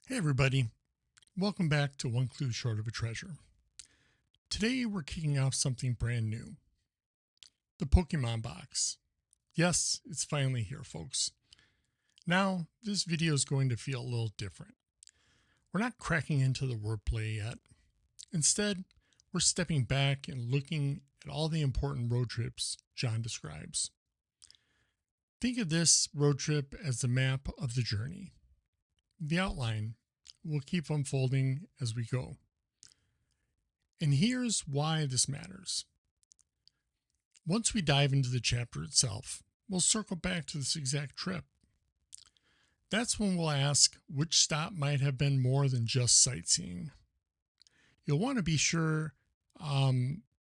Hey everybody, welcome back to One Clue Short of a Treasure. Today we're kicking off something brand new. The Pokémon Box. Yes, it's finally here, folks. Now, this video is going to feel a little different. We're not cracking into the wordplay yet. Instead, we're stepping back and looking at all the important road trips John describes. Think of this road trip as the map of the journey. The outline will keep unfolding as we go. And here's why this matters. Once we dive into the chapter itself, we'll circle back to this exact trip. That's when we'll ask which stop might have been more than just sightseeing. You'll want to be sure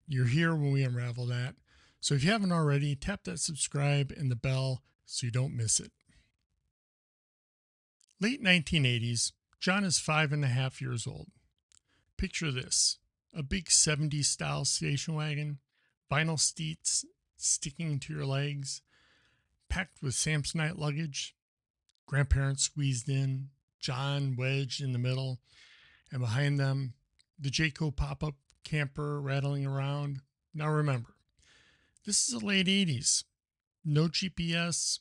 you're here when we unravel that. So if you haven't already, tap that subscribe and the bell so you don't miss it. Late 1980s, John is 5.5 years old. Picture this, a big 70s style station wagon, vinyl seats sticking to your legs, packed with Samsonite luggage, grandparents squeezed in, John wedged in the middle, and behind them, the Jayco pop-up camper rattling around. Now remember, this is the late 80s. No GPS,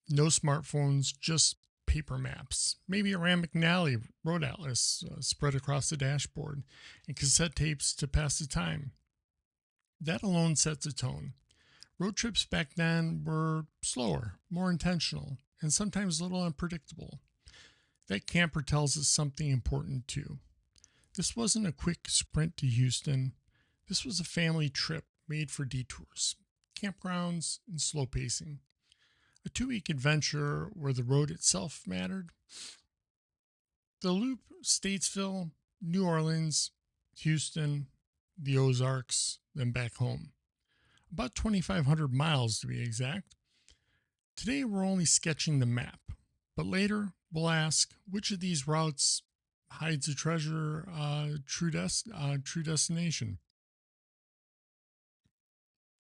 no smartphones, just paper maps, maybe a Rand McNally road atlas spread across the dashboard, and cassette tapes to pass the time. That alone sets a tone. Road trips back then were slower, more intentional, and sometimes a little unpredictable. That camper tells us something important too. This wasn't a quick sprint to Houston. This was a family trip made for detours, campgrounds, and slow pacing. A 2-week adventure where the road itself mattered. The loop, Statesville, New Orleans, Houston, the Ozarks, then back home. About 2,500 miles to be exact. Today we're only sketching the map, but later we'll ask which of these routes hides a treasure, true destination.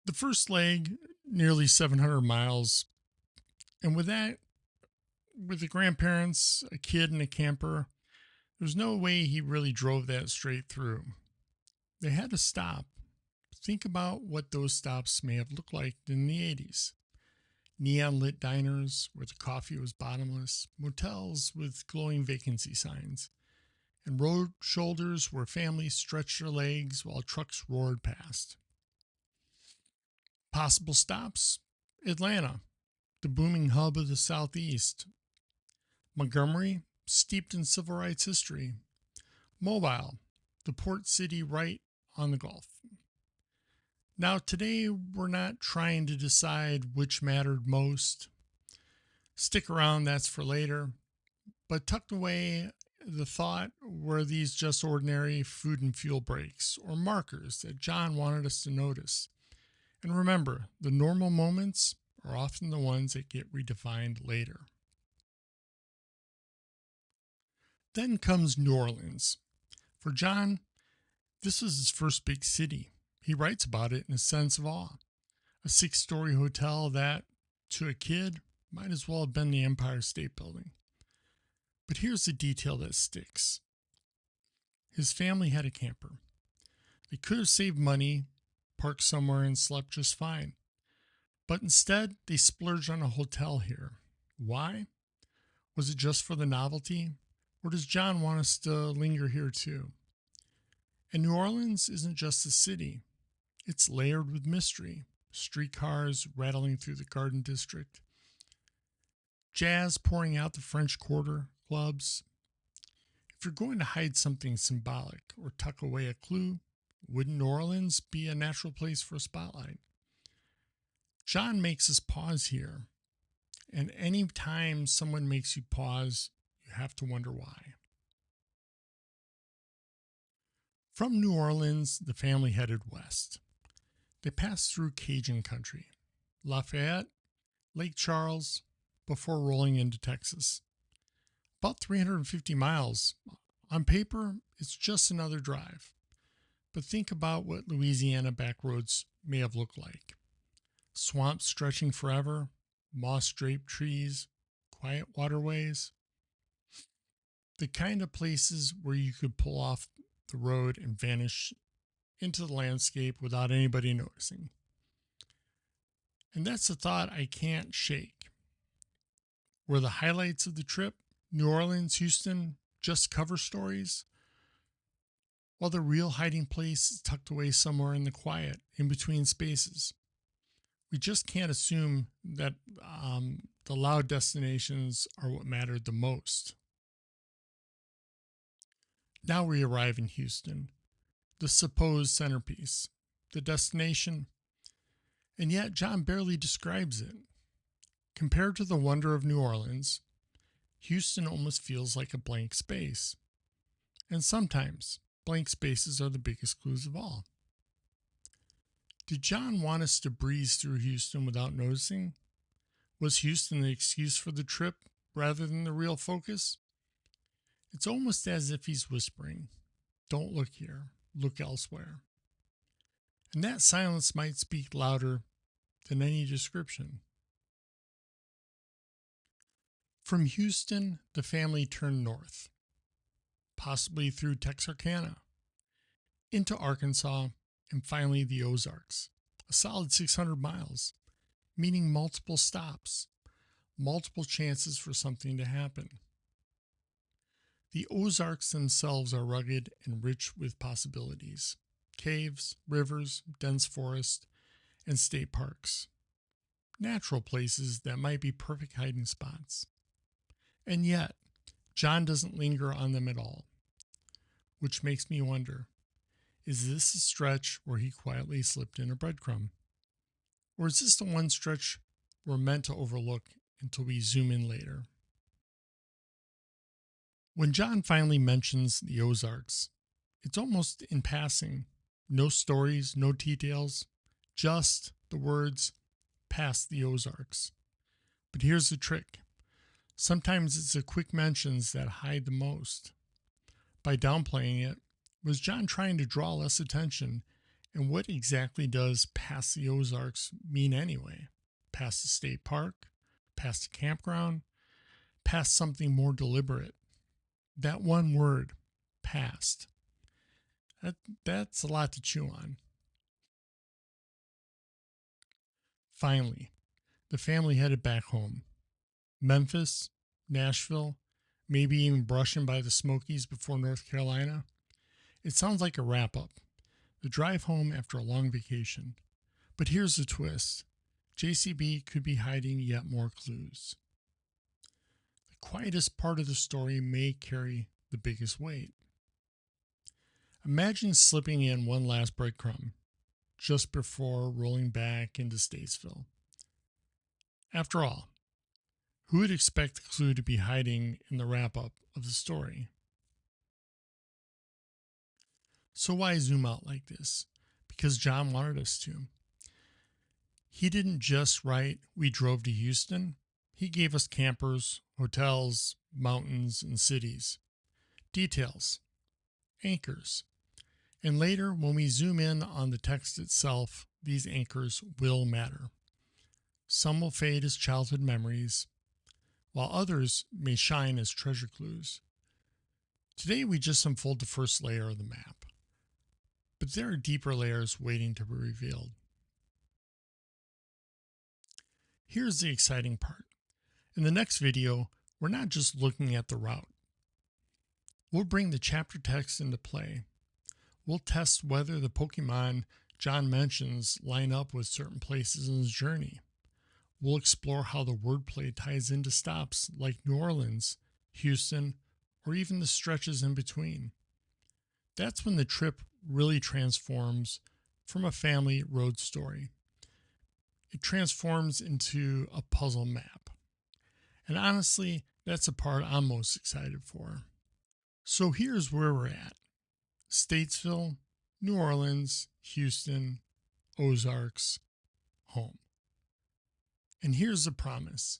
The first leg, nearly 700 miles, and with that, with the grandparents, a kid, and a camper, there's no way he really drove that straight through. They had to stop. Think about what those stops may have looked like in the 80s. Neon lit diners where the coffee was bottomless, motels with glowing vacancy signs, and road shoulders where families stretched their legs while trucks roared past. Possible stops: Atlanta, the booming hub of the Southeast. Montgomery, steeped in civil rights history. Mobile, the port city right on the Gulf. Now, today, we're not trying to decide which mattered most. Stick around, that's for later. But tucked away the thought, were these just ordinary food and fuel breaks or markers that John wanted us to notice? And remember, the normal moments are often the ones that get redefined later. Then comes New Orleans. For John, this was his first big city. He writes about it in a sense of awe. A 6-story hotel that, to a kid, might as well have been the Empire State Building. But here's the detail that sticks. His family had a camper. They could have saved money, parked somewhere, and slept just fine. But instead, they splurged on a hotel here. Why? Was it just for the novelty? Or does John want us to linger here too? And New Orleans isn't just a city. It's layered with mystery. Streetcars rattling through the Garden District. Jazz pouring out the French Quarter clubs. If you're going to hide something symbolic or tuck away a clue, wouldn't New Orleans be a natural place for a spotlight? John makes us pause here, and any time someone makes you pause, you have to wonder why. From New Orleans, the family headed west. They passed through Cajun country, Lafayette, Lake Charles, before rolling into Texas. About 350 miles. On paper, it's just another drive. But think about what Louisiana backroads may have looked like. Swamps stretching forever, moss-draped trees, quiet waterways. The kind of places where you could pull off the road and vanish into the landscape without anybody noticing. And that's a thought I can't shake. Were the highlights of the trip New Orleans, Houston, just cover stories? While the real hiding place is tucked away somewhere in the quiet, in between spaces. We just can't assume that the loud destinations are what mattered the most. Now we arrive in Houston, the supposed centerpiece, the destination, and yet John barely describes it. Compared to the wonder of New Orleans, Houston almost feels like a blank space. And sometimes, blank spaces are the biggest clues of all. Did John want us to breeze through Houston without noticing? Was Houston the excuse for the trip rather than the real focus? It's almost as if he's whispering, "Don't look here, look elsewhere." And that silence might speak louder than any description. From Houston, the family turned north, possibly through Texarkana, into Arkansas, and finally the Ozarks, a solid 600 miles, meaning multiple stops, multiple chances for something to happen. The Ozarks themselves are rugged and rich with possibilities: caves, rivers, dense forest, and state parks. Natural places that might be perfect hiding spots. And yet, John doesn't linger on them at all, which makes me wonder, is this a stretch where he quietly slipped in a breadcrumb? Or is this the one stretch we're meant to overlook until we zoom in later? When John finally mentions the Ozarks, it's almost in passing. No stories, no details, just the words, "past the Ozarks." But here's the trick. Sometimes it's the quick mentions that hide the most. By downplaying it, was John trying to draw less attention? And what exactly does "past the Ozarks" mean anyway? Past the state park? Past a campground? Past something more deliberate? That one word, past. That's a lot to chew on. Finally, the family headed back home. Memphis, Nashville, maybe even brushing by the Smokies before North Carolina. It sounds like a wrap-up, the drive home after a long vacation. But here's the twist. JCB could be hiding yet more clues. The quietest part of the story may carry the biggest weight. Imagine slipping in one last breadcrumb just before rolling back into Statesville. After all, who would expect the clue to be hiding in the wrap-up of the story? So why zoom out like this? Because John wanted us to. He didn't just write, "We drove to Houston." He gave us campers, hotels, mountains, and cities. Details. Anchors. And later, when we zoom in on the text itself, these anchors will matter. Some will fade as childhood memories, while others may shine as treasure clues. Today, we just unfold the first layer of the map, but there are deeper layers waiting to be revealed. Here's the exciting part. In the next video, we're not just looking at the route. We'll bring the chapter text into play. We'll test whether the Pokémon John mentions line up with certain places in his journey. We'll explore how the wordplay ties into stops like New Orleans, Houston, or even the stretches in between. That's when the trip really transforms from a family road story. It transforms into a puzzle map. And honestly, that's the part I'm most excited for. So here's where we're at. Statesville, New Orleans, Houston, Ozarks, home. And here's the promise.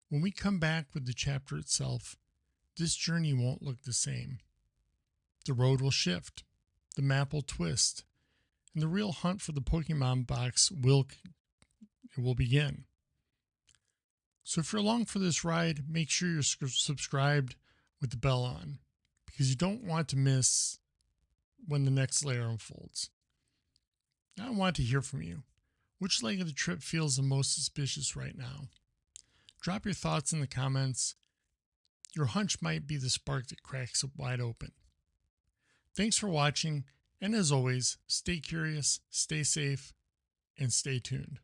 When we come back with the chapter itself, this journey won't look the same. The road will shift, the map will twist, and the real hunt for the Pokémon Box will begin. So if you're along for this ride, make sure you're subscribed with the bell on because you don't want to miss when the next layer unfolds. I want to hear from you. Which leg of the trip feels the most suspicious right now? Drop your thoughts in the comments. Your hunch might be the spark that cracks it wide open. Thanks for watching, and as always, stay curious, stay safe, and stay tuned.